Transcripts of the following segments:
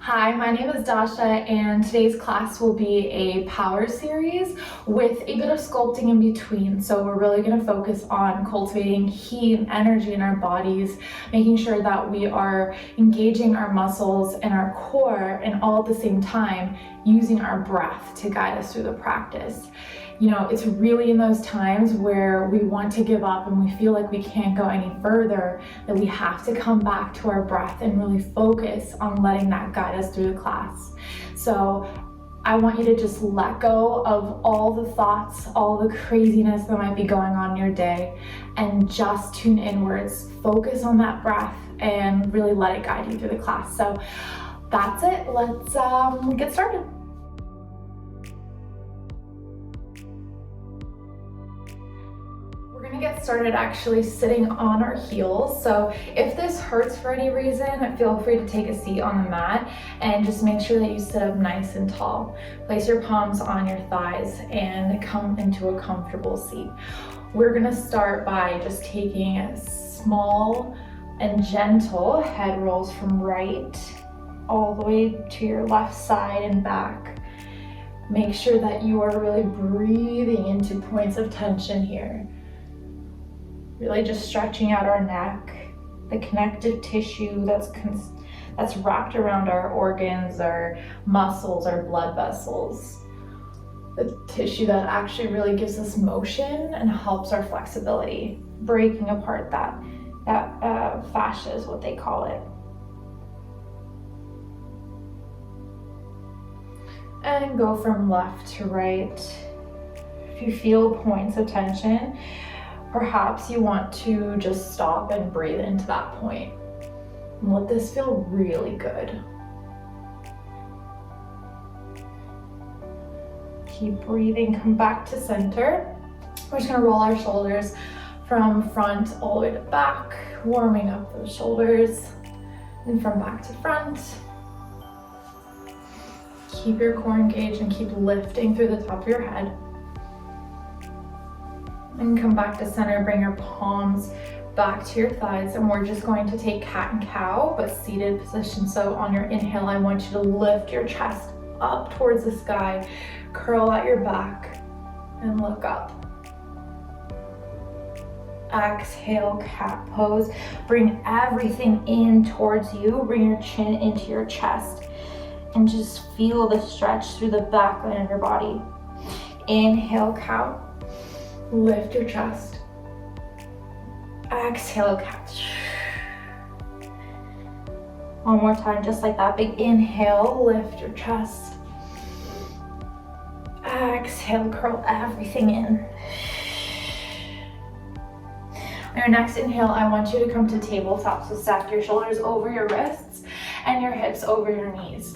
Hi, my name is Dasha, and today's class will be a power series with a bit of sculpting in between. So we're really going to focus on cultivating heat and energy in our bodies, making sure that we are engaging our muscles and our core, and all at the same time using our breath to guide us through the practice. You know, it's really in those times where we want to give up and we feel like we can't go any further that we have to come back to our breath and really focus on letting that guide us through the class. So I want you to just let go of all the thoughts, all the craziness that might be going on in your day, and just tune inwards, focus on that breath, and really let it guide you through the class. So that's it. Let's get started. We're gonna get started actually sitting on our heels. So if this hurts for any reason, feel free to take a seat on the mat and just make sure that you sit up nice and tall. Place your palms on your thighs and come into a comfortable seat. We're gonna start by just taking small and gentle head rolls from right all the way to your left side and back. Make sure that you are really breathing into points of tension here. Really just stretching out our neck, the connective tissue that's wrapped around our organs, our muscles, our blood vessels. The tissue that actually really gives us motion and helps our flexibility, breaking apart that fascia is what they call it. And go from left to right. If you feel points of tension, perhaps you want to just stop and breathe into that point. And let this feel really good. Keep breathing, come back to center. We're just gonna roll our shoulders from front all the way to back, warming up those shoulders, and from back to front. Keep your core engaged and keep lifting through the top of your head. And come back to center, bring your palms back to your thighs, and we're just going to take cat and cow, but seated position. So on your inhale, I want you to lift your chest up towards the sky, curl out your back, and look up. Exhale, cat pose. Bring everything in towards you. Bring your chin into your chest, and just feel the stretch through the back line of your body. Inhale, cow. Lift your chest. Exhale, cat. One more time, just like that. Big inhale, lift your chest. Exhale, curl everything in. On your next inhale, I want you to come to tabletop. So stack your shoulders over your wrists and your hips over your knees.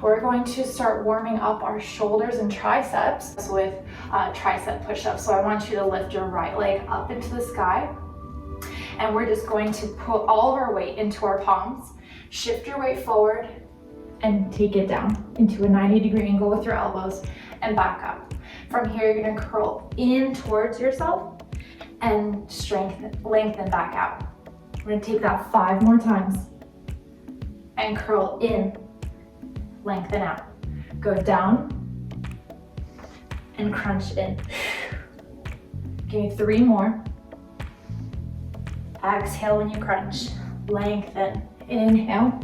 We're going to start warming up our shoulders and triceps with tricep push-ups. So I want you to lift your right leg up into the sky, and we're just going to put all of our weight into our palms. Shift your weight forward and take it down into a 90-degree angle with your elbows and back up. From here, you're gonna curl in towards yourself and lengthen back out. We're gonna take that 5 more times and curl in, lengthen out. Go down and crunch in. Give me 3 more. Exhale when you crunch, lengthen, inhale.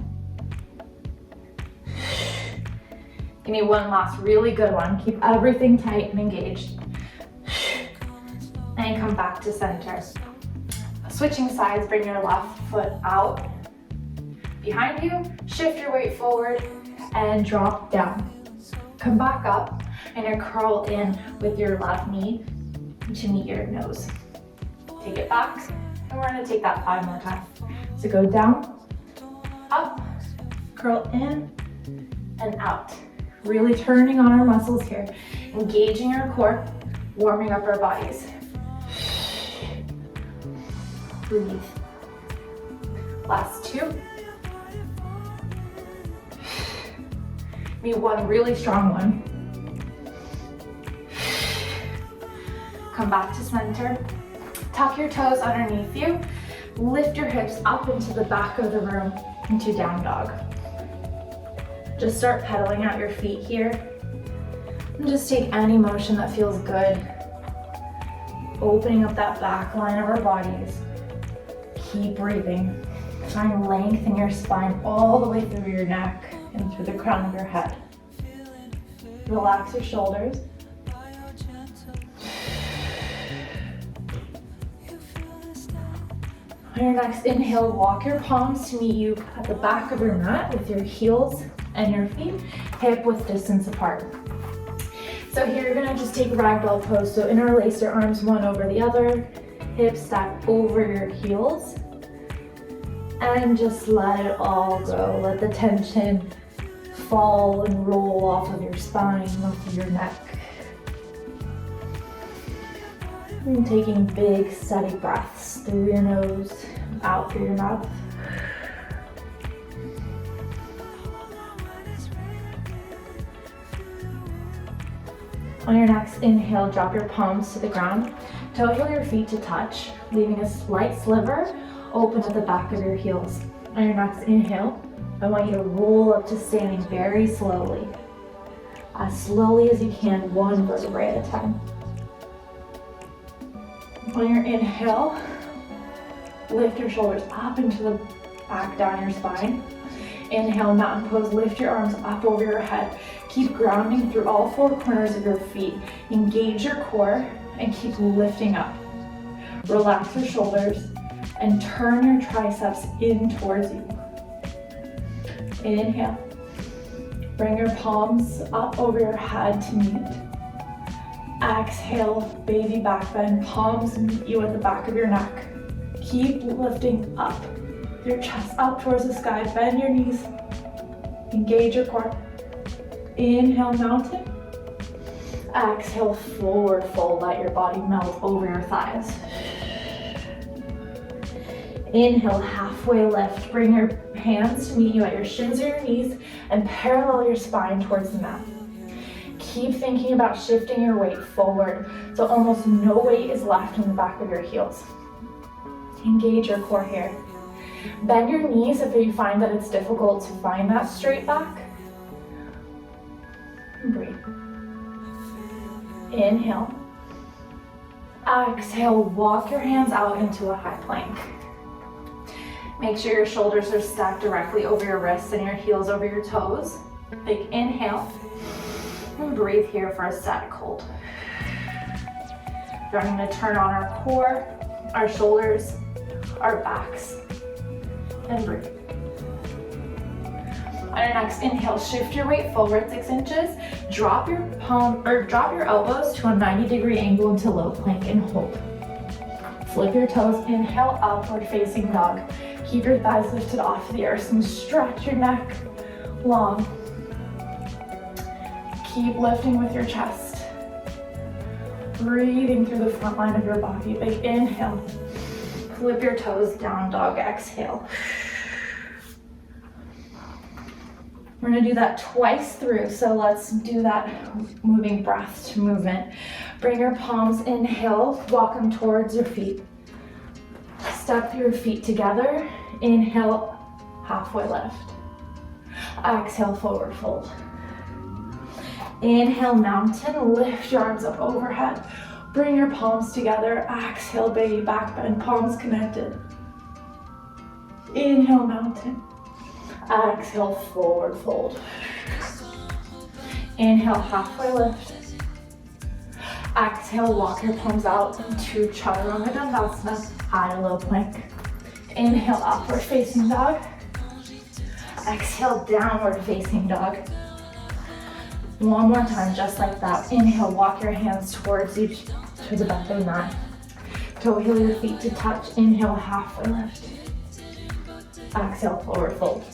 Give me one last really good one. Keep everything tight and engaged. And come back to center. Switching sides, bring your left foot out behind you, shift your weight forward, and drop down. Come back up and you curl in with your left knee to meet your nose. Take it back, and we're gonna take that 5 more times. So go down, up, curl in, and out. Really turning on our muscles here, engaging our core, warming up our bodies. Breathe. Last 2. Me one really strong one. Come back to center. Tuck your toes underneath you. Lift your hips up into the back of the room into down dog. Just start pedaling out your feet here. And just take any motion that feels good. Opening up that back line of our bodies. Keep breathing. Find length in your spine all the way through your neck and through the crown of your head. Relax your shoulders. On your next inhale, walk your palms to meet you at the back of your mat with your heels and your feet hip width distance apart. So here you're gonna just take ragdoll pose. So interlace your arms one over the other, hips stack over your heels, and just let it all go. Let the tension fall and roll off of your spine, off of your neck. And taking big, steady breaths through your nose, out through your mouth. On your next inhale, drop your palms to the ground. Toe heel your feet to touch, leaving a slight sliver open at the back of your heels. On your next inhale, I want you to roll up to standing very slowly. As slowly as you can, one vertebrae at a time. On your inhale, lift your shoulders up into the back down your spine. Inhale, mountain pose, lift your arms up over your head. Keep grounding through all four corners of your feet. Engage your core and keep lifting up. Relax your shoulders and turn your triceps in towards you. Inhale. Bring your palms up over your head to meet. Exhale, baby back bend. Palms meet you at the back of your neck. Keep lifting up. Your chest up towards the sky. Bend your knees. Engage your core. Inhale, mountain. Exhale, forward fold. Let your body melt over your thighs. Inhale, halfway lift. Bring your hands to meet you at your shins or your knees and parallel your spine towards the mat. Keep thinking about shifting your weight forward so almost no weight is left in the back of your heels. Engage your core here. Bend your knees if you find that it's difficult to find that straight back. And breathe. Inhale. Exhale, walk your hands out into a high plank. Make sure your shoulders are stacked directly over your wrists and your heels over your toes. Big inhale. And breathe here for a static hold. We're going to turn on our core, our shoulders, our backs, and breathe. On your next inhale, shift your weight forward 6 inches. Drop your elbows to a 90-degree angle into low plank and hold. Flip your toes. Inhale, upward facing dog. Keep your thighs lifted off the earth and stretch your neck long. Keep lifting with your chest. Breathing through the front line of your body. Big inhale. Flip your toes, down dog, exhale. We're gonna do that twice through, so let's do that moving breath to movement. Bring your palms, inhale, walk them towards your feet. Step your feet together. Inhale, halfway lift. Exhale, forward fold. Inhale, mountain, lift your arms up overhead. Bring your palms together. Exhale, baby back bend, palms connected. Inhale, mountain. Exhale, forward fold. Inhale, halfway lift. Exhale, walk your palms out into Chaturanga Dandasana, high to low plank. Inhale, upward facing dog. Exhale, downward facing dog. One more time, just like that. Inhale, walk your hands towards the back of the mat. Toe heel your feet to touch. Inhale, halfway lift. Exhale, forward fold.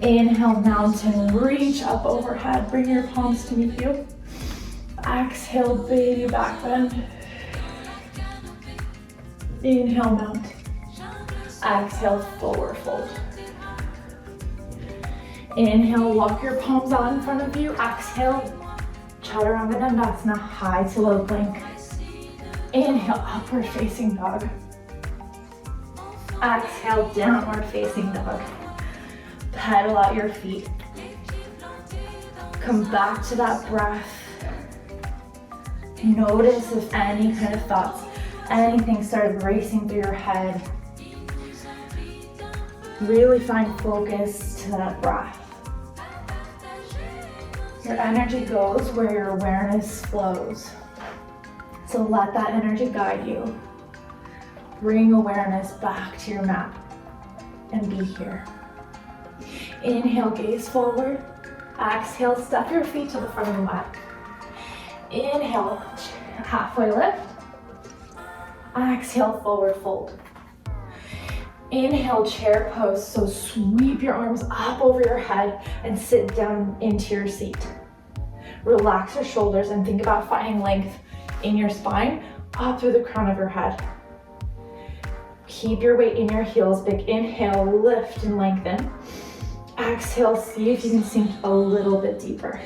Inhale, mountain, reach up overhead. Bring your palms to meet you. Exhale, baby back bend. Inhale, mountain. Exhale, forward fold. Inhale, walk your palms out in front of you. Exhale, Chaturanga Dandasana, high to low plank. Inhale, upward facing dog. Exhale, downward facing dog. Pedal out your feet. Come back to that breath. Notice if any kind of thoughts, anything started racing through your head. Really find focus to that breath. Your energy goes where your awareness flows. So let that energy guide you. Bring awareness back to your mat and be here. Inhale, gaze forward. Exhale, step your feet to the front of the mat. Inhale, halfway lift. Exhale, forward fold. Inhale, chair pose. So sweep your arms up over your head and sit down into your seat. Relax your shoulders and think about finding length in your spine up through the crown of your head. Keep your weight in your heels. Big inhale, lift and lengthen. Exhale, see if you can sink a little bit deeper.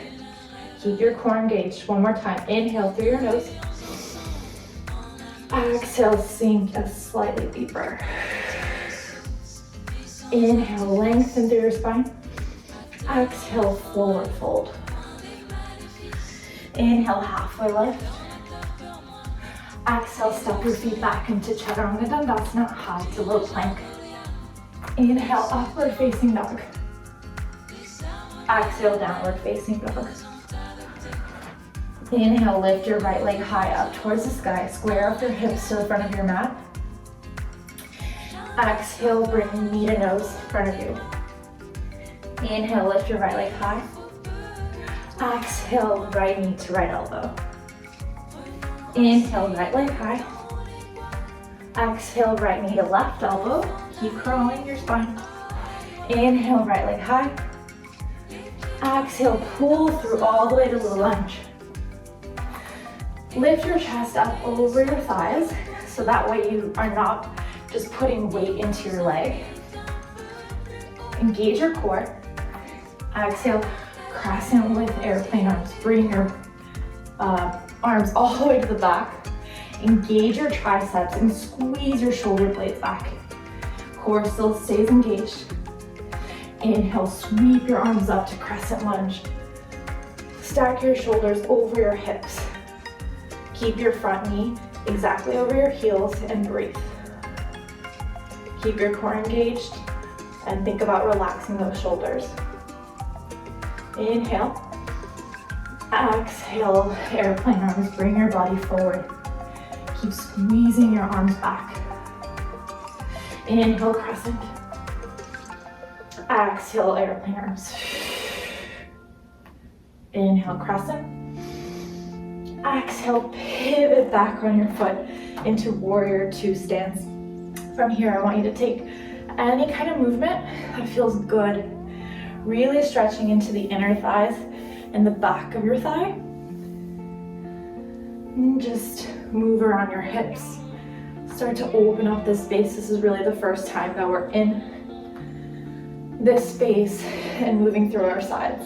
Keep your core engaged. One more time. Inhale through your nose. Exhale, sink a slightly deeper. Inhale, lengthen through your spine. Exhale, forward fold. Inhale, halfway lift. Exhale, step your feet back into Chaturanga Dandasana, high to low plank. Inhale, upward facing dog. Exhale, downward facing dog. Inhale, lift your right leg high up towards the sky. Square up your hips to the front of your mat. Exhale, bring knee to nose in front of you. Inhale, lift your right leg high. Exhale, right knee to right elbow. Inhale, right leg high. Exhale, right knee to left elbow. Keep curling your spine. Inhale, right leg high. Exhale, pull through all the way to the lunge. Lift your chest up over your thighs, so that way you are not just putting weight into your leg. Engage your core. Exhale, crescent with airplane arms. Bring your arms all the way to the back. Engage your triceps and squeeze your shoulder blades back. Core still stays engaged. Inhale, sweep your arms up to crescent lunge. Stack your shoulders over your hips. Keep your front knee exactly over your heels and breathe. Keep your core engaged and think about relaxing those shoulders. Inhale. Exhale, airplane arms, bring your body forward. Keep squeezing your arms back. Inhale, crescent. Exhale, airplane arms. Inhale, crescent. Exhale, pivot back on your foot into warrior two stance. From here, I want you to take any kind of movement that feels good. Really stretching into the inner thighs and the back of your thigh. And just move around your hips. Start to open up this space. This is really the first time that we're in this space and moving through our sides.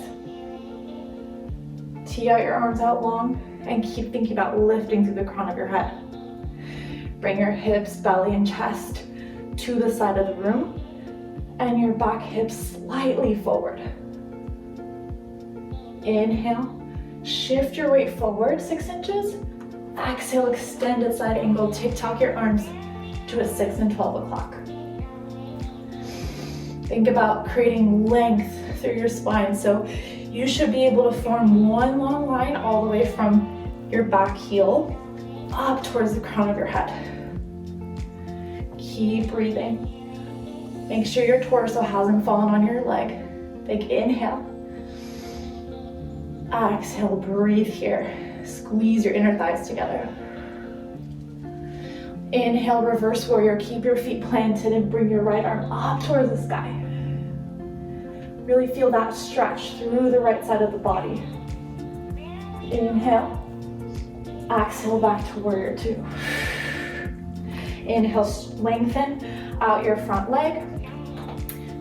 Tee out your arms out long and keep thinking about lifting through the crown of your head. Bring your hips, belly, and chest to the side of the room and your back hips slightly forward. Inhale, shift your weight forward 6 inches. Exhale, extend at side angle, tick-tock your arms to a 6 and 12 o'clock. Think about creating length through your spine. So you should be able to form one long line all the way from your back heel up towards the crown of your head. Keep breathing. Make sure your torso hasn't fallen on your leg. Big inhale. Exhale, breathe here. Squeeze your inner thighs together. Inhale, reverse warrior. Keep your feet planted and bring your right arm up towards the sky. Really feel that stretch through the right side of the body. Inhale. Exhale, back to warrior two. Inhale, lengthen out your front leg.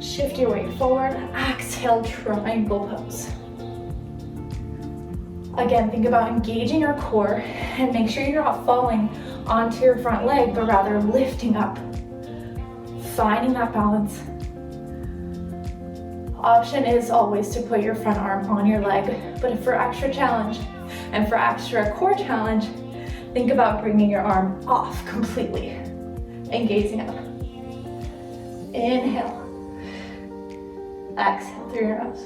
Shift your weight forward. Exhale, triangle pose. Again, think about engaging your core and make sure you're not falling onto your front leg, but rather lifting up. Finding that balance. Option is always to put your front arm on your leg, but for extra challenge and for extra core challenge, think about bringing your arm off completely and gazing up. Inhale. Exhale through your nose.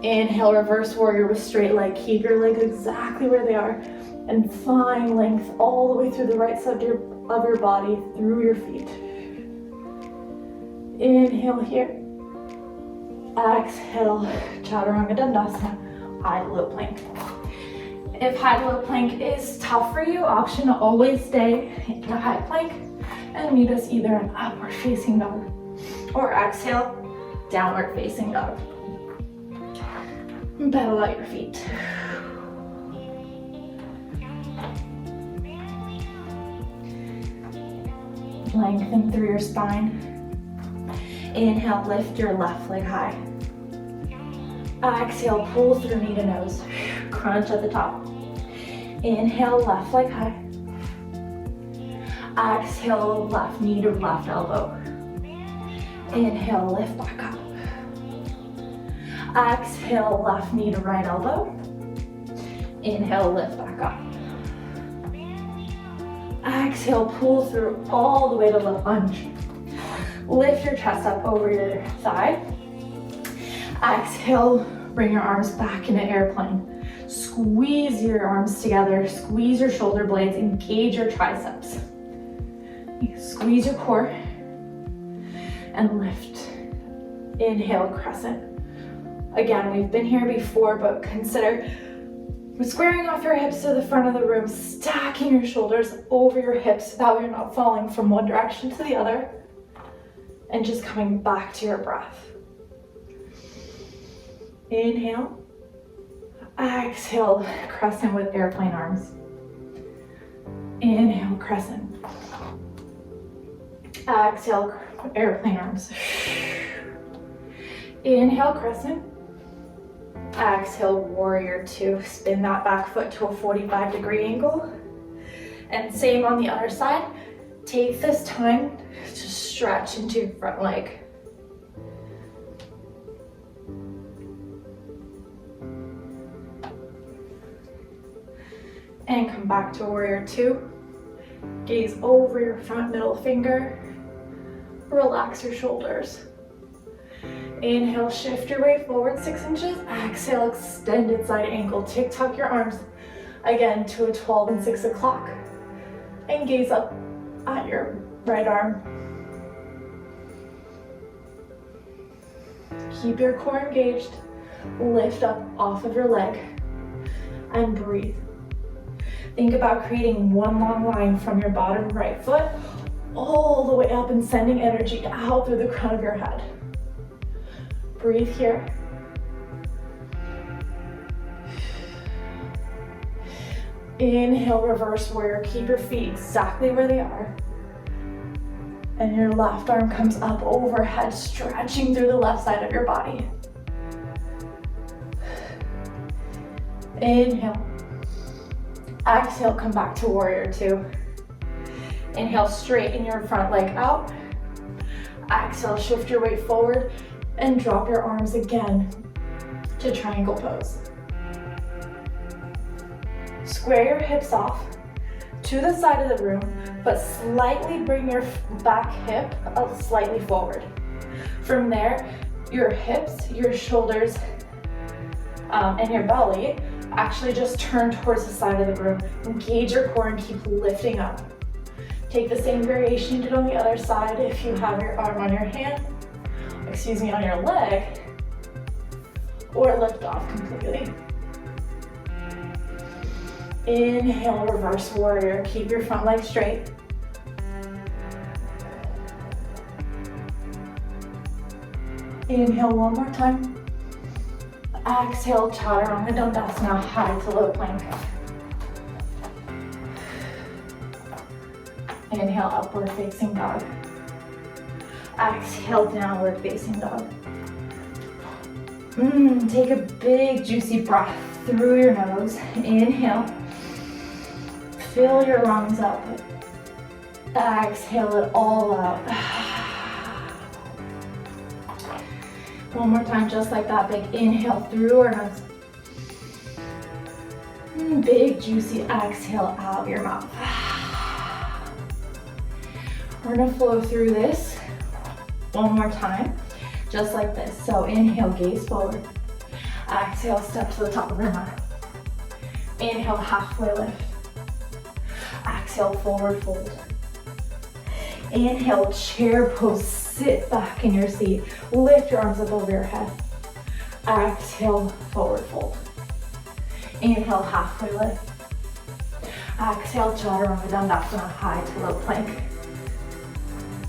Inhale, reverse warrior with straight leg. Keep your legs exactly where they are and find length all the way through the right side of your body, through your feet. Inhale here. Exhale, Chaturanga Dandasana, high to low plank. If high to low plank is tough for you, option to always stay in a high plank and meet us either in upward facing dog or exhale, downward facing dog. Pedal out your feet. Lengthen through your spine. Inhale, lift your left leg high. Exhale, pull through knee to nose. Crunch at the top. Inhale, left leg high. Exhale, left knee to left elbow. Inhale, lift back up. Exhale, left knee to right elbow. Inhale, lift back up. Exhale, pull through all the way to the lunge. Lift your chest up over your thigh. Exhale, bring your arms back into airplane. Squeeze your arms together, squeeze your shoulder blades, engage your triceps. Squeeze your core and lift. Inhale, crescent. Again, we've been here before, but consider squaring off your hips to the front of the room, stacking your shoulders over your hips so that way you're not falling from one direction to the other, and just coming back to your breath. Inhale. Exhale, crescent with airplane arms. Inhale, crescent. Exhale, airplane arms. Inhale, crescent. Exhale, warrior two. Spin that back foot to a 45-degree angle. And same on the other side. Take this time to stretch into your front leg. And come back to warrior two. Gaze over your front middle finger. Relax your shoulders. Inhale, shift your weight forward 6 inches. Exhale, extended side ankle. Tuck your arms again to a 12 and 6 o'clock. And gaze up at your right arm. Keep your core engaged. Lift up off of your leg and breathe. Think about creating one long line from your bottom right foot all the way up and sending energy out through the crown of your head. Breathe here. Inhale, reverse warrior. Keep your feet exactly where they are. And your left arm comes up overhead, stretching through the left side of your body. Inhale. Exhale, come back to warrior two. Inhale, straighten your front leg out. Exhale, shift your weight forward and drop your arms again to triangle pose. Square your hips off to the side of the room, but slightly bring your back hip up slightly forward. From there, your hips, your shoulders, and your belly actually just turn towards the side of the room. Engage your core and keep lifting up. Take the same variation you did on the other side if you have your arm on your hand, on your leg, or lift off completely. Inhale, reverse warrior. Keep your front leg straight. Inhale one more time. Exhale, Chaturanga Dandasana, high to low plank. Inhale, upward facing dog. Exhale, downward facing dog. Take a big juicy breath through your nose. Inhale. Fill your lungs up. Exhale it all out. One more time, just like that. Big inhale through our nose. Big juicy exhale out of your mouth. We're gonna flow through this one more time, just like this. So inhale, gaze forward. Exhale, step to the top of your mat. Inhale, halfway lift. Exhale, forward fold. Inhale, chair pose, sit back in your seat. Lift your arms up over your head. Exhale, forward fold. Inhale, halfway lift. Exhale, chaturanga dandasana, high to low plank.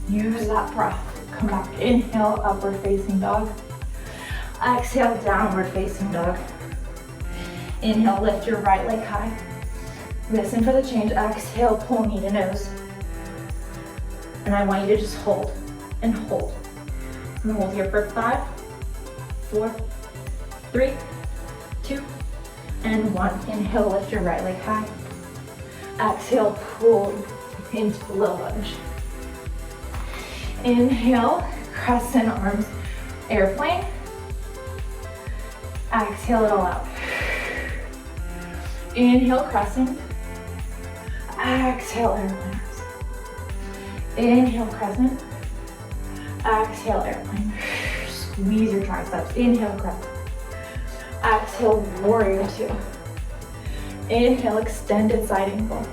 Use that breath. Come back, inhale, upward facing dog. Exhale, downward facing dog. Inhale, lift your right leg high. Listen for the change. Exhale, pull knee to nose. And I want you to just hold and hold. And hold here for 5, 4, 3, 2, and 1. Inhale, lift your right leg high. Exhale, pull into the low lunge. Inhale, crescent arms, airplane. Exhale it all out. Inhale, crescent. Exhale, airplane. Inhale, crescent. Exhale, airplane. Squeeze your triceps. Inhale, crescent. Exhale, warrior two. Inhale, extended side angle.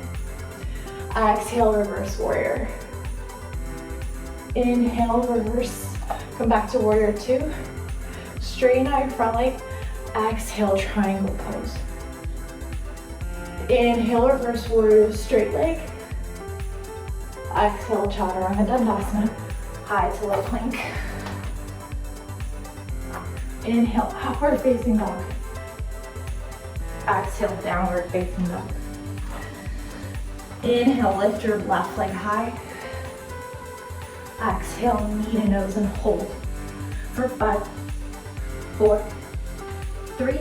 Exhale, reverse warrior. Inhale, reverse. Come back to warrior two. Straighten out your front leg. Exhale, triangle pose. Inhale, reverse warrior, straight leg. Exhale, chaturanga dandasana, high to low plank. Inhale, upward facing dog. Exhale, downward facing dog. Inhale, lift your left leg high. Exhale, knee to nose and hold for 5, 4, 3,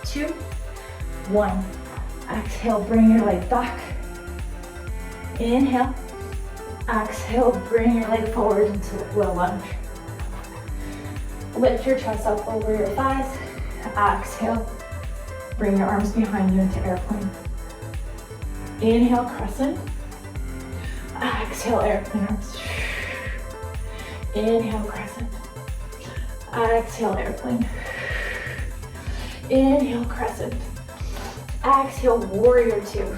2, 1. Exhale, bring your leg back. Inhale. Exhale, bring your leg forward into low lunge. Lift your chest up over your thighs. Exhale, bring your arms behind you into airplane. Inhale, crescent. Exhale, airplane arms. Inhale, crescent. Exhale, airplane. Inhale, crescent. Exhale, warrior two.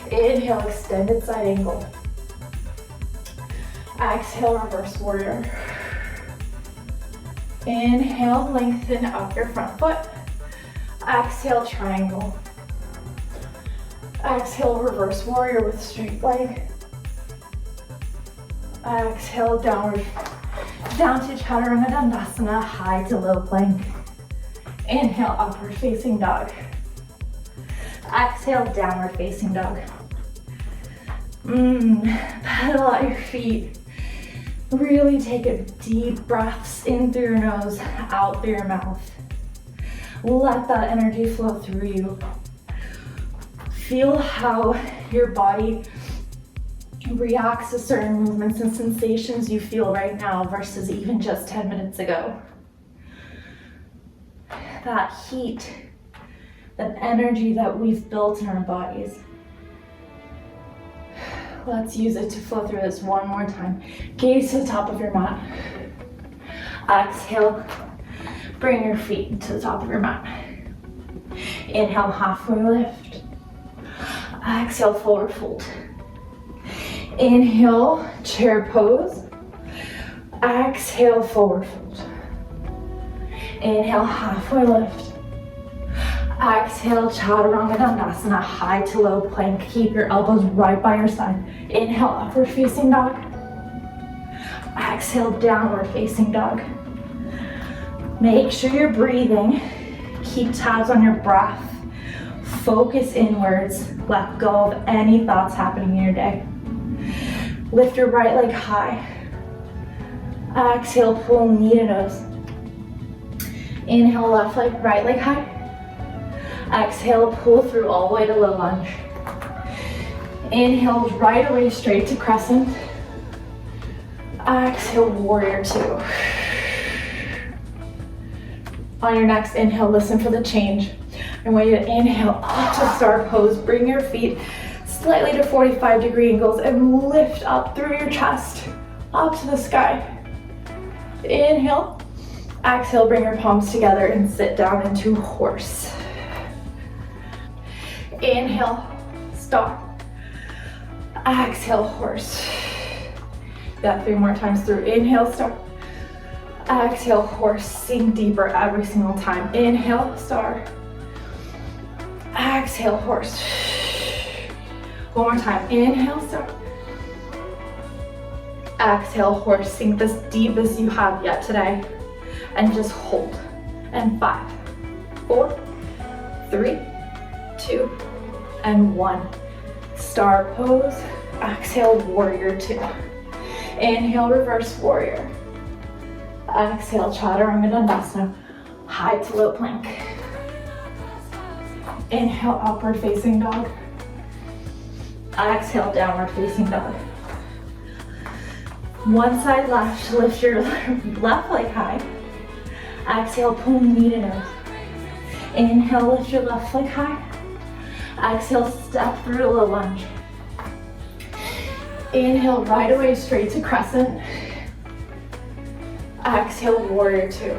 Inhale, extended side angle. Exhale, reverse warrior. Inhale, lengthen up your front foot. Exhale, triangle. Exhale, reverse warrior with straight leg. Exhale, downward, down to chaturanga dandasana, high to low plank. Inhale, upward facing dog. Exhale, downward facing dog. Pedal out your feet. Really take a deep breaths in through your nose, out through your mouth. Let that energy flow through you. Feel how your body reacts to certain movements and sensations you feel right now versus even just 10 minutes ago. That heat, that energy that we've built in our bodies. Let's use it to flow through this one more time. Gaze to the top of your mat. Exhale, bring your feet to the top of your mat. Inhale, halfway lift. Exhale, forward fold. Inhale, chair pose. Exhale, forward fold. Inhale, halfway lift. Exhale, chaturanga dandasana, high to low plank. Keep your elbows right by your side. Inhale, upward facing dog. Exhale, downward facing dog. Make sure you're breathing. Keep tabs on your breath. Focus inwards. Let go of any thoughts happening in your day. Lift your right leg high. Exhale, pull knee to nose. Inhale, left leg, right leg high. Exhale, pull through all the way to low lunge. Inhale, right away straight to crescent. Exhale, warrior two. On your next inhale, listen for the change. I want you to inhale up to star pose. Bring your feet slightly to 45-degree angles and lift up through your chest, up to the sky. Inhale. Exhale, bring your palms together and sit down into horse. Inhale, star. Exhale, horse. That 3 more times through. Inhale, star. Exhale, horse. Sink deeper every single time. Inhale, star. Exhale, horse. One more time. Inhale, star. Exhale, horse. Sink this deep as you have yet today. And just hold. And 5, 4, 3, 2, and 1. Star pose. Exhale, warrior 2. Inhale, reverse warrior. Exhale, chaturanga dandasana. High to low plank. Inhale, upward facing dog. Exhale, downward facing dog. One side left, lift your left leg high. Exhale, pull knee to nose. Inhale, lift your left leg high. Exhale, step through to low lunge. Inhale, right away straight to crescent. Exhale, warrior 2.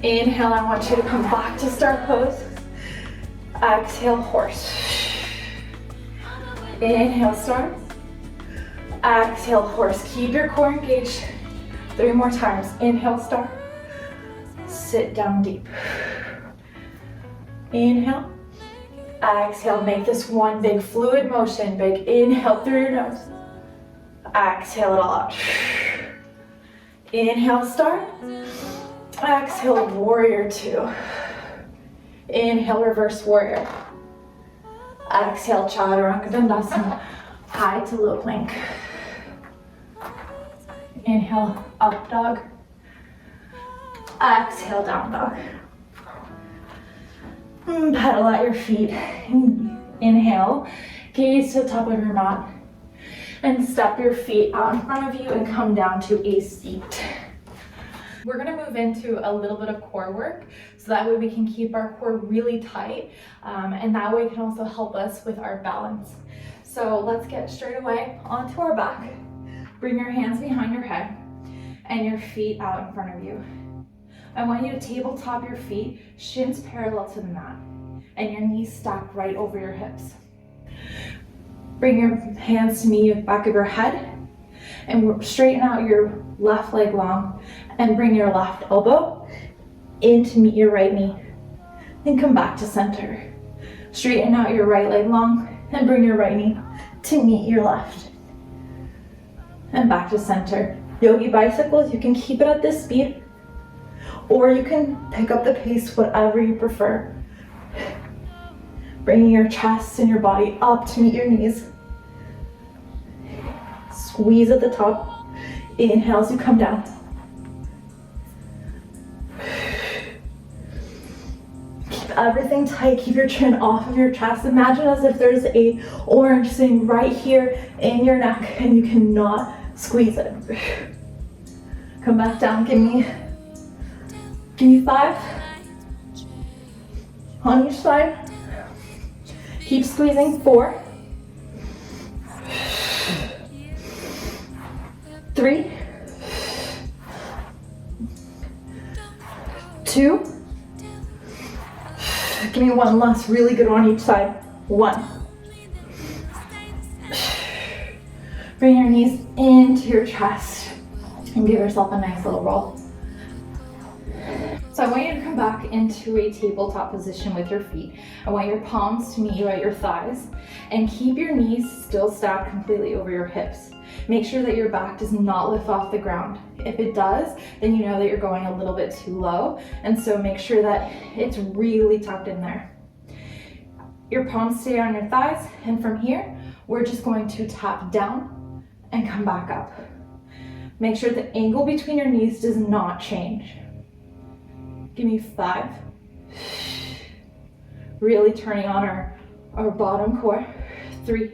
Inhale, I want you to come back to star pose. Exhale, horse. Inhale, star. Exhale, horse. Keep your core engaged. 3 more times. Inhale, star. Sit down deep. Inhale. Exhale, make this one big fluid motion. Big inhale through your nose. Exhale it all out. Inhale, star. Exhale, warrior 2. Inhale, reverse warrior. Exhale, chaturanga dandasana. High to low plank. Inhale, up dog. Exhale, down dog. Pedal at your feet. Inhale, gaze to the top of your mat. And step your feet out in front of you and come down to a seat. We're gonna move into a little bit of core work so that way we can keep our core really tight and that way it can also help us with our balance. So let's get straight away onto our back. Bring your hands behind your head and your feet out in front of you. I want you to tabletop your feet, shins parallel to the mat, and your knees stacked right over your hips. Bring your hands to meet the back of your head and straighten out your left leg long and bring your left elbow in to meet your right knee. Then come back to center. Straighten out your right leg long and bring your right knee to meet your left. And back to center. Yogi bicycles, you can keep it at this speed or you can pick up the pace, whatever you prefer. Bringing your chest and your body up to meet your knees. Squeeze at the top. Inhale as you come down. Keep everything tight. Keep your chin off of your chest. Imagine as if there's a orange sitting right here in your neck and you cannot squeeze it. Come back down. Give me 5 on each side. Keep squeezing. 4, 3, 2. Give me one last really good on each side. 1. Bring your knees into your chest and give yourself a nice little roll. So I want you to come back into a tabletop position with your feet. I want your palms to meet you at your thighs and keep your knees still stacked completely over your hips. Make sure that your back does not lift off the ground. If it does, then you know that you're going a little bit too low, and so make sure that it's really tucked in there. Your palms stay on your thighs, and from here, we're just going to tap down and come back up. Make sure the angle between your knees does not change. Give me 5. Really turning on our bottom core. 3,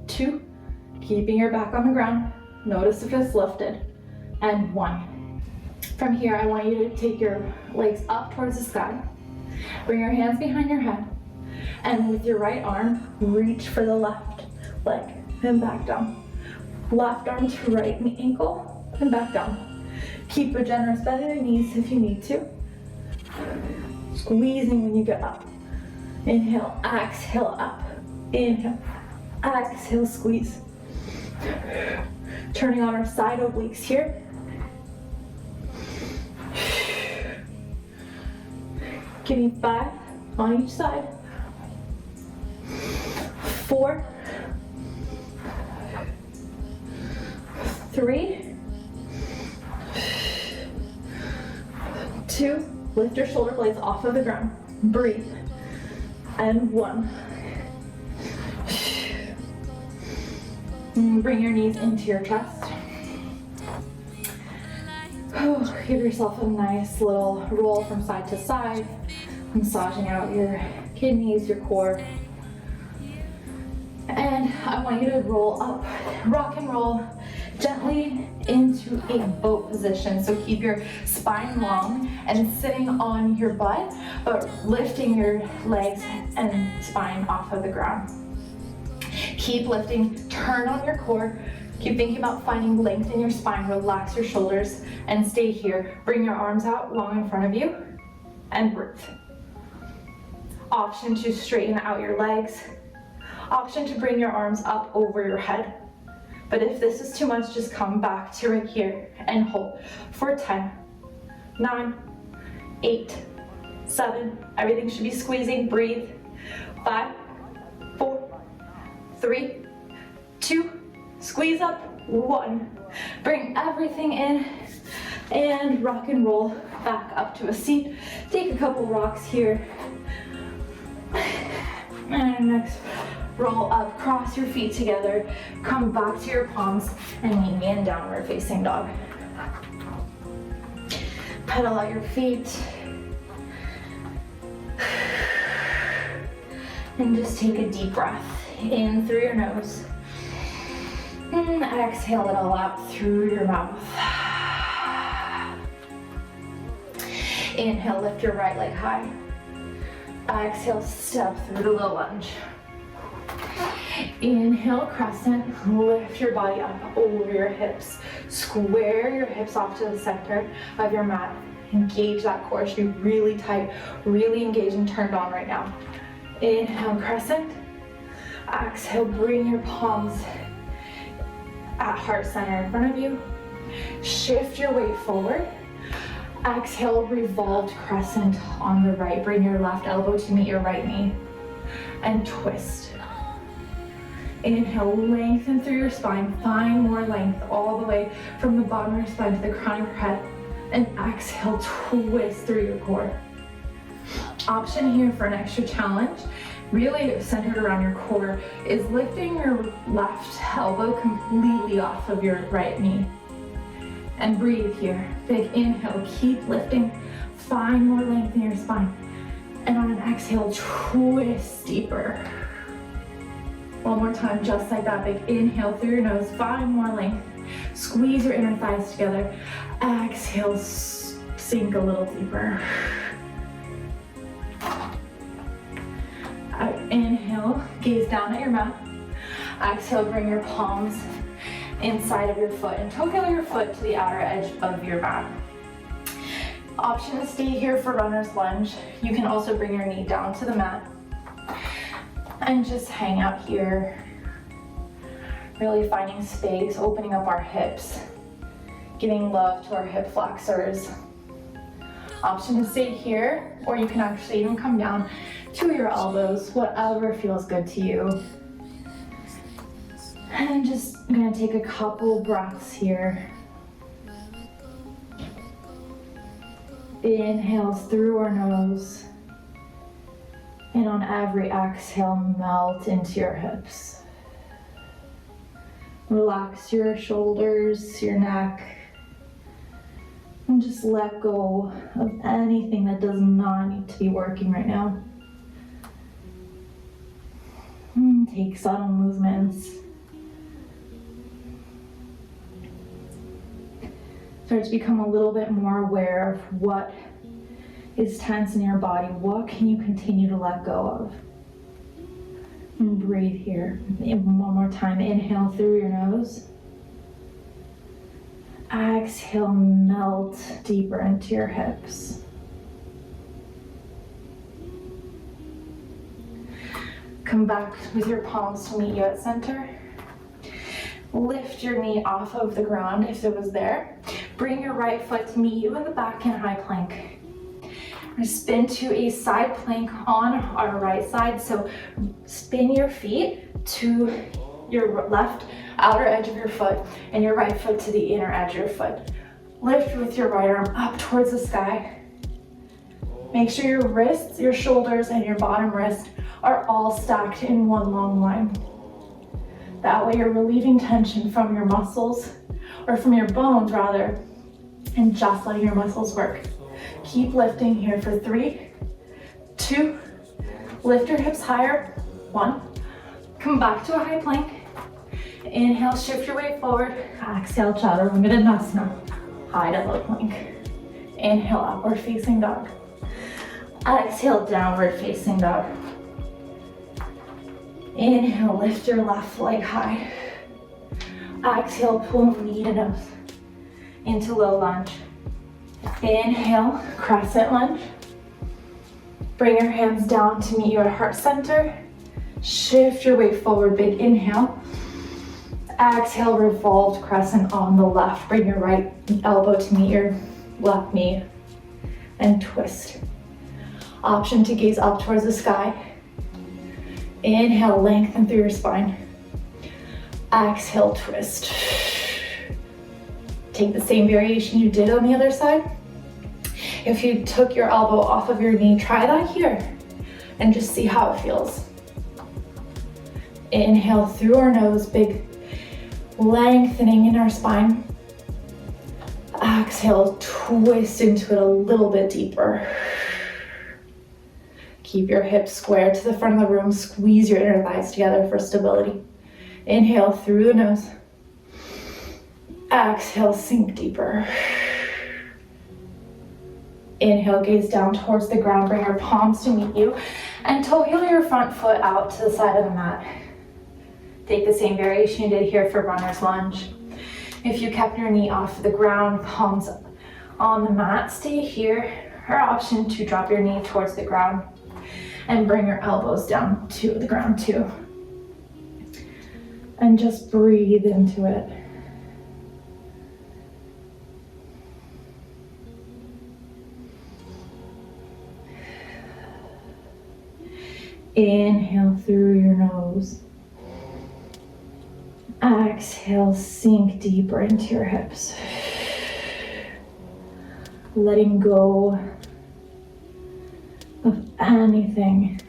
2, keeping your back on the ground. Notice if it's lifted. And 1. From here, I want you to take your legs up towards the sky. Bring your hands behind your head. And with your right arm, reach for the left leg and back down. Left arm to right knee ankle and back down. Keep a generous bend in your knees if you need to. Squeezing when you get up. Inhale, exhale up. Inhale, exhale, squeeze. Turning on our side obliques here. Give me 5 on each side. 4, 3, 2, lift your shoulder blades off of the ground. Breathe. And 1. And bring your knees into your chest. Give yourself a nice little roll from side to side, massaging out your kidneys, your core. And I want you to roll up, rock and roll gently into a boat position. So keep your spine long and sitting on your butt, but lifting your legs and spine off of the ground. Keep lifting, turn on your core. Keep thinking about finding length in your spine, relax your shoulders, and stay here. Bring your arms out long in front of you, and breathe. Option to straighten out your legs. Option to bring your arms up over your head. But if this is too much, just come back to right here and hold for 10, 9, 8, 7, everything should be squeezing, breathe. 5, 4, 3, 2, squeeze up, 1. Bring everything in and rock and roll back up to a seat. Take a couple rocks here. And next, roll up, cross your feet together, come back to your palms and meet me in downward facing dog. Pedal out your feet. And just take a deep breath in through your nose. And exhale it all out through your mouth. Inhale, lift your right leg high. Exhale, step through the low lunge. Inhale, crescent, lift your body up over your hips. Square your hips off to the center of your mat. Engage that core, should be really tight, really engaged and turned on right now. Inhale, crescent. Exhale, bring your palms at heart center in front of you. Shift your weight forward. Exhale, revolved crescent on the right. Bring your left elbow to meet your right knee. And twist. Inhale, lengthen through your spine. Find more length all the way from the bottom of your spine to the crown of your head. And exhale, twist through your core. Option here for an extra challenge, really centered around your core, is lifting your left elbow completely off of your right knee. And breathe here. Big inhale, keep lifting. Find more length in your spine. And on an exhale, twist deeper. One more time, just like that. Big inhale through your nose. Find more length. Squeeze your inner thighs together. Exhale, sink a little deeper. Inhale, gaze down at your mat. Exhale, bring your palms inside of your foot and toe heel your foot to the outer edge of your mat. Option to stay here for runner's lunge. You can also bring your knee down to the mat and just hang out here. Really finding space, opening up our hips, giving love to our hip flexors. Option to stay here, or you can actually even come down to your elbows, whatever feels good to you. And I'm just gonna take a couple breaths here. Inhales through our nose. And on every exhale, melt into your hips. Relax your shoulders, your neck. And just let go of anything that does not need to be working right now. Take subtle movements. Start to become a little bit more aware of what is tense in your body. What can you continue to let go of? And breathe here. One more time. Inhale through your nose. Exhale, melt deeper into your hips. Come back with your palms to meet you at center. Lift your knee off of the ground if it was there. Bring your right foot to meet you in the back in high plank. We're gonna spin to a side plank on our right side. So spin your feet to your left outer edge of your foot and your right foot to the inner edge of your foot. Lift with your right arm up towards the sky. Make sure your wrists, your shoulders, and your bottom wrist are all stacked in one long line. That way you're relieving tension from your muscles, or from your bones rather, and just letting your muscles work. Keep lifting here for 3, 2, lift your hips higher, 1, come back to a high plank, inhale, shift your weight forward, exhale, chaturanga dandasana, high to low plank, inhale, upward facing dog, exhale, downward facing dog, inhale, lift your left leg high, exhale, pull knee to nose, into low lunge. Inhale, crescent lunge. Bring your hands down to meet you at heart center. Shift your weight forward, big inhale. Exhale, revolved crescent on the left. Bring your right elbow to meet your left knee and twist. Option to gaze up towards the sky. Inhale, lengthen through your spine. Exhale, twist. Take the same variation you did on the other side. If you took your elbow off of your knee, try that here and just see how it feels. Inhale through our nose, big lengthening in our spine. Exhale, twist into it a little bit deeper. Keep your hips square to the front of the room. Squeeze your inner thighs together for stability. Inhale through the nose. Exhale, sink deeper. Inhale, gaze down towards the ground. Bring your palms to meet you and toe heel your front foot out to the side of the mat. Take the same variation you did here for runner's lunge. If you kept your knee off the ground, palms on the mat, stay here. Or option to drop your knee towards the ground and bring your elbows down to the ground too. And just breathe into it. Inhale through your nose. Exhale, sink deeper into your hips. Letting go of anything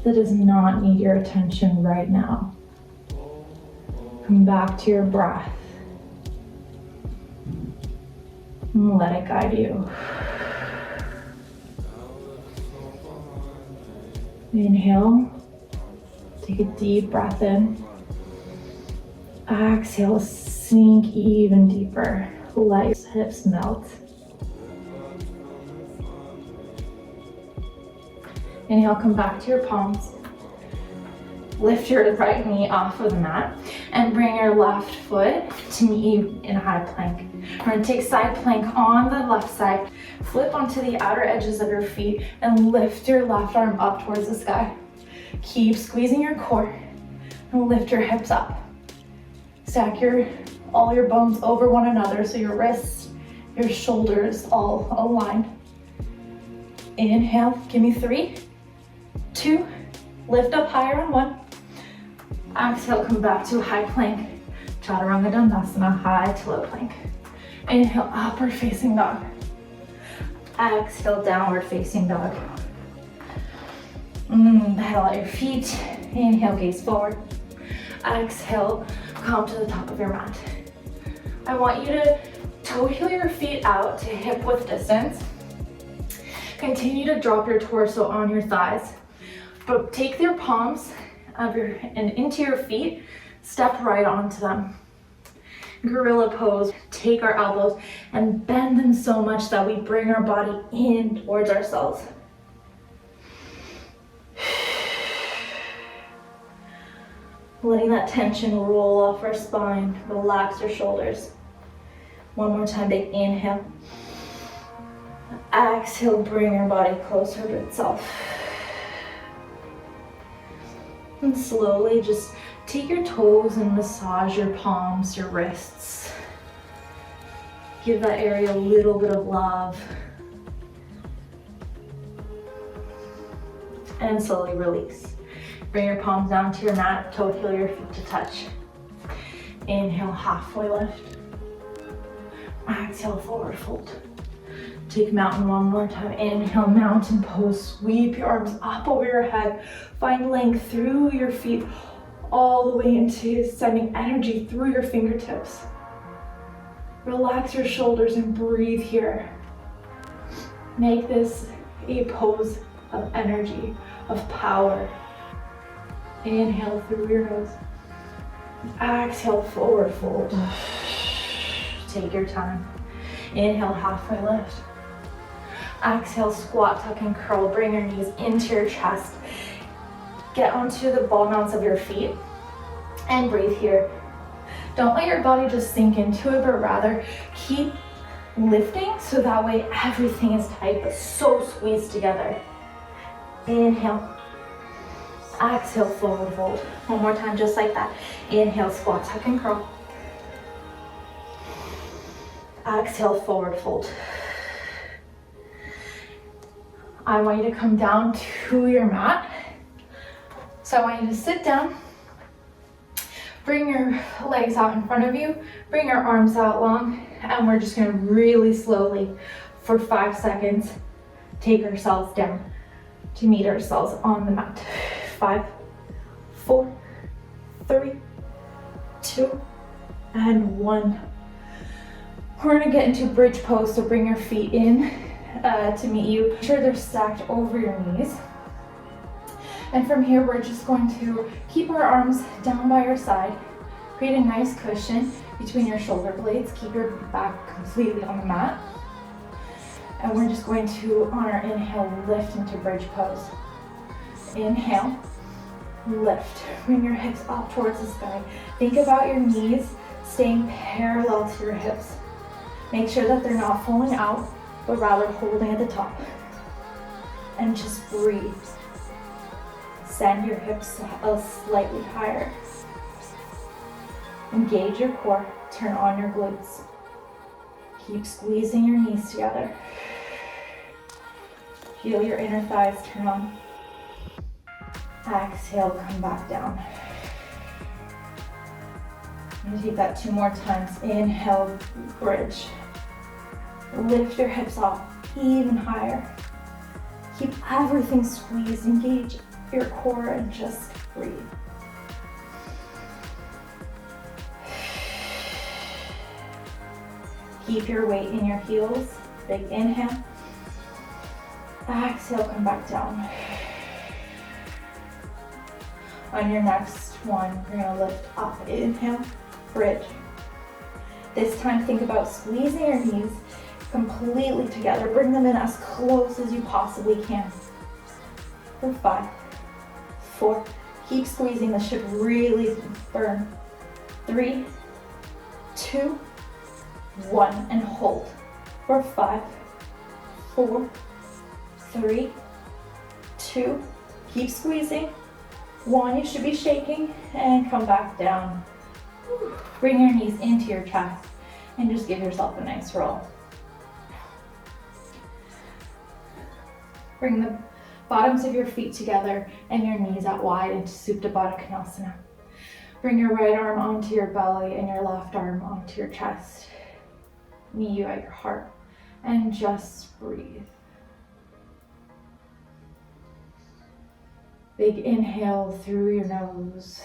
that does not need your attention right now. Come back to your breath. And let it guide you. Inhale, take a deep breath in. Exhale, sink even deeper. Let your hips melt. Inhale, come back to your palms. Lift your right knee off of the mat and bring your left foot to meet you in a high plank. We're gonna take side plank on the left side, flip onto the outer edges of your feet and lift your left arm up towards the sky. Keep squeezing your core and lift your hips up. Stack all your bones over one another so your wrists, your shoulders all aligned. Inhale, give me 3, 2, lift up higher on 1. Exhale, come back to a high plank. Chaturanga Dandasana, high to low plank. Inhale, upward facing dog. Exhale, downward facing dog. Pedal out your feet. Inhale, gaze forward. Exhale, come to the top of your mat. I want you to toe heel your feet out to hip width distance. Continue to drop your torso on your thighs, but take your palms and into your feet, step right onto them. gorilla pose. Take our elbows and bend them so much that we bring our body in towards ourselves. Letting that tension roll off our spine. Relax your shoulders. One more time, big inhale. Exhale, bring your body closer to itself. And slowly just take your toes and massage your palms, your wrists. Give that area a little bit of love. And slowly release. Bring your palms down to your mat, toe heel your feet to touch. Inhale, halfway lift. Exhale, forward fold. Take mountain one more time. Inhale, mountain pose. Sweep your arms up over your head. Find length through your feet all the way into sending energy through your fingertips. Relax your shoulders and breathe here. Make this a pose of energy, of power. Inhale through your nose. Exhale, forward fold. Take your time. Inhale, halfway lift. Exhale, squat, tuck, and curl. Bring your knees into your chest. Get onto the ball mounts of your feet and breathe here. Don't let your body just sink into it, but rather keep lifting so that way everything is tight but so squeezed together. Inhale. Exhale, forward fold. One more time, just like that. Inhale, squat, tuck, and curl. Exhale, forward fold. I want you to come down to your mat. So I want you to sit down. Bring your legs out in front of you. Bring your arms out long. And we're just gonna really slowly, for 5 seconds, take ourselves down to meet ourselves on the mat. 5, 4, 3, 2, and 1. We're gonna get into bridge pose, so bring your feet in to meet you. Make sure they're stacked over your knees. And from here, we're just going to keep our arms down by your side. Create a nice cushion between your shoulder blades. Keep your back completely on the mat. And we're just going to, on our inhale, lift into bridge pose. Inhale, lift. Bring your hips up towards the sky. Think about your knees staying parallel to your hips. Make sure that they're not falling out, but rather holding at the top. And just breathe. Send your hips slightly higher. Engage your core. Turn on your glutes. Keep squeezing your knees together. Feel your inner thighs turn on. Exhale, come back down. I'm gonna take that 2 more times. Inhale, bridge. Lift your hips up even higher. Keep everything squeezed. Engage your core and just breathe. Keep your weight in your heels. Big inhale. Exhale, come back down. On your next one, you're gonna lift up. Inhale, bridge. This time, think about squeezing your knees completely together. Bring them in as close as you possibly can. For 5, 4, keep squeezing. This should really burn. 3, 2, 1, and hold. For 5, 4, 3, 2, keep squeezing. 1, you should be shaking, and come back down. Bring your knees into your chest and just give yourself a nice roll. Bring the bottoms of your feet together and your knees out wide into Supta Baddha Konasana. Bring your right arm onto your belly and your left arm onto your chest. Knee you at your heart and just breathe. Big inhale through your nose.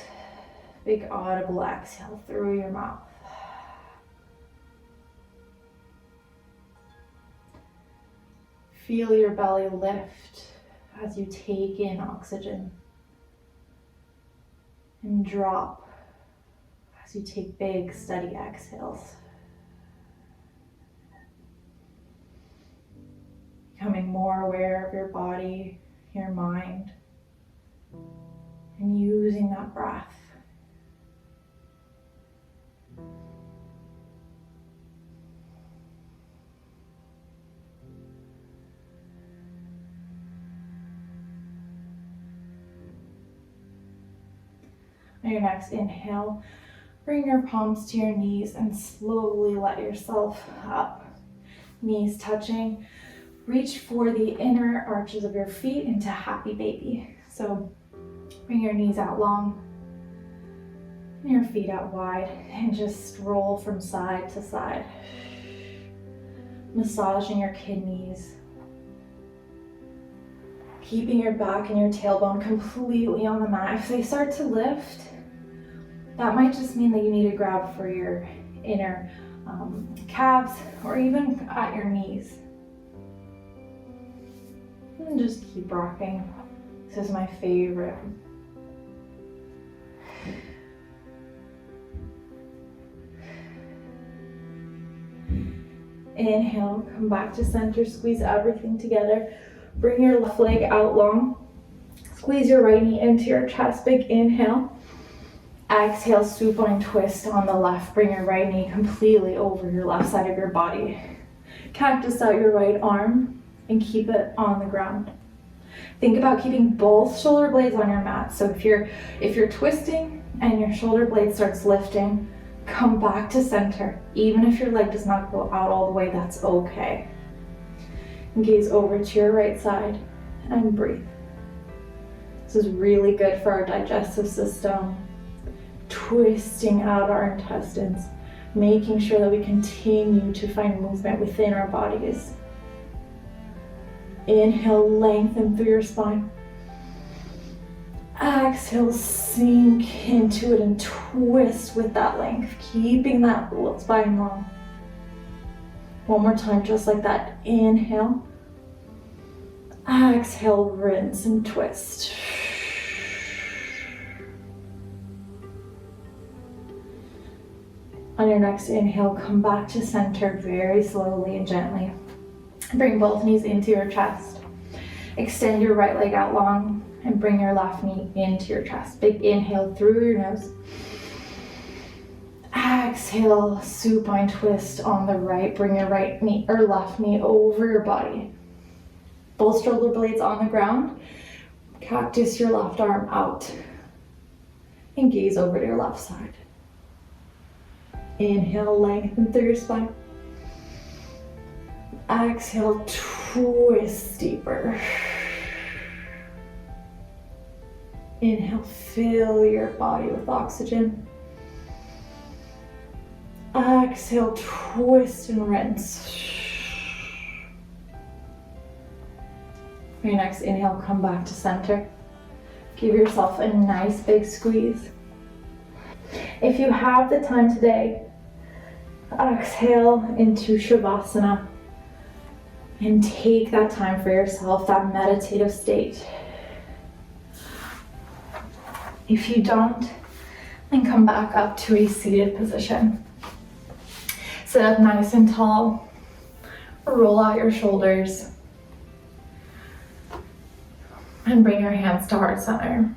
Big audible exhale through your mouth. Feel your belly lift as you take in oxygen and drop as you take big, steady exhales. Becoming more aware of your body, your mind, and using that breath. On your next inhale, bring your palms to your knees and slowly let yourself up. Knees touching. Reach for the inner arches of your feet into happy baby. So bring your knees out long, and your feet out wide, and just roll from side to side. Massaging your kidneys. Keeping your back and your tailbone completely on the mat. If they start to lift, that might just mean that you need to grab for your inner calves or even at your knees. And just keep rocking. This is my favorite. Inhale, come back to center, squeeze everything together. Bring your left leg out long. Squeeze your right knee into your chest, big inhale. Exhale, supine twist on the left. Bring your right knee completely over your left side of your body. Cactus out your right arm and keep it on the ground. Think about keeping both shoulder blades on your mat. So if you're twisting and your shoulder blade starts lifting, come back to center. Even if your leg does not go out all the way, that's okay. Gaze over to your right side and breathe. This is really good for our digestive system. Twisting out our intestines, making sure that we continue to find movement within our bodies. Inhale, lengthen through your spine. Exhale, sink into it and twist with that length, keeping that spine long. One more time, just like that. Inhale. Exhale, rinse and twist. On your next inhale, come back to center very slowly and gently. Bring both knees into your chest. Extend your right leg out long and bring your left knee into your chest. Big inhale through your nose. Exhale, supine twist on the right. Bring your right knee or left knee over your body. Both shoulder blades on the ground. Cactus your left arm out. And gaze over to your left side. Inhale, lengthen through your spine. Exhale, twist deeper. Inhale, fill your body with oxygen. Exhale, twist and rinse. For your next inhale, come back to center. Give yourself a nice big squeeze. If you have the time today, exhale into Shavasana and take that time for yourself, that meditative state. If you don't, then come back up to a seated position. Sit up nice and tall, roll out your shoulders, and bring your hands to heart center.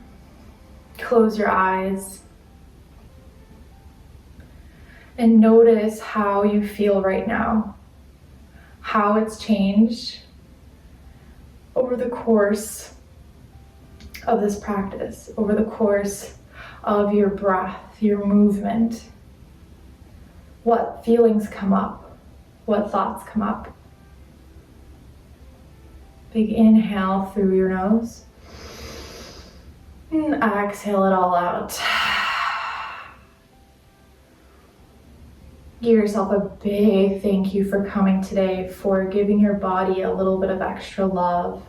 Close your eyes. And notice how you feel right now, how it's changed over the course of this practice, over the course of your breath, your movement. What feelings come up? What thoughts come up? Big inhale through your nose. And exhale it all out. Give yourself a big thank you for coming today, for giving your body a little bit of extra love,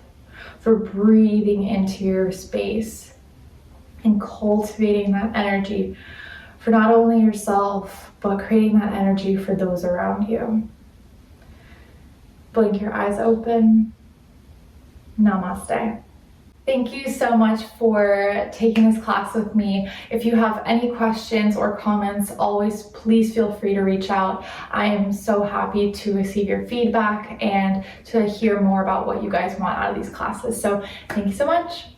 for breathing into your space and cultivating that energy for not only yourself, but creating that energy for those around you. Blink your eyes open. Namaste. Thank you so much for taking this class with me. If you have any questions or comments, always please feel free to reach out. I am so happy to receive your feedback and to hear more about what you guys want out of these classes. So thank you so much.